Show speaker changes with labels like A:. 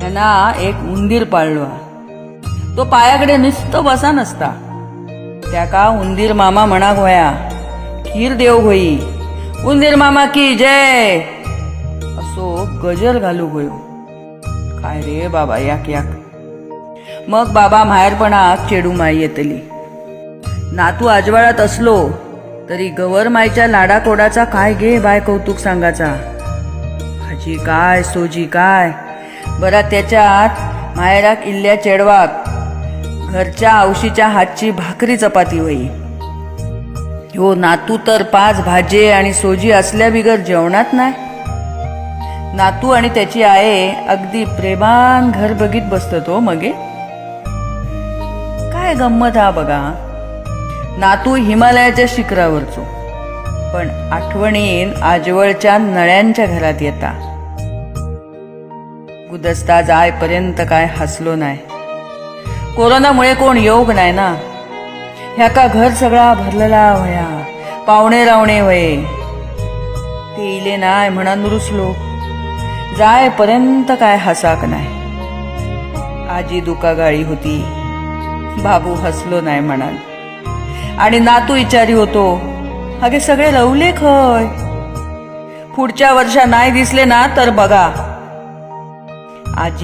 A: त्यांना एक उंदीर पाळलो. तो पायाकडे नुसतं बसा नसता. त्याका उंदीर मामा म्हणा गोया, खीर देव होई, उंदीर मामा की जय असो गजर घालू गयो. काय रे बाबा याक याक. मग बाबा माहेरपणाक चेडू माई येतली. नातू आजवाळात असलो तरी गवर मायच्या लाडाकोडाचा काय गे बाय कौतुक सांगाचा. आजी काय सोजी काय. बरा त्याच्यात माहेराक इल्ल्या चेडवाक घरच्या औशीच्या हातची भाकरी चपाती होई. हो नातू तर 5 भाजे आणि सोजी असल्या बिगर जेवणात नाही. नातू आणि त्याची आई अगदी प्रेमान घर बघीत बसतो. मगे काय गंमत हा बघा. नातू हिमालयाच्या शिखरावरचो, पण आठवणीन आजवळच्या नळ्यांच्या घरात येता. गुदस्ता जायपर्यंत काय हसलो नाही. कोरोनामुळे कोण योग नाही ना. ह्याका घर सगळा भरलेला वया, पाहुणे रावणे वये. ते इले नाय म्हणून रुसलो. जायपर्यंत काय हसाक नाही. आजी दुकागाळी होती, बाबू हसलो नाही म्हणाल. आणि नातू विचारी होतो, अगे सगळे रवले खय. पुढच्या वर्षा नाही दिसले ना तर बघा. आजी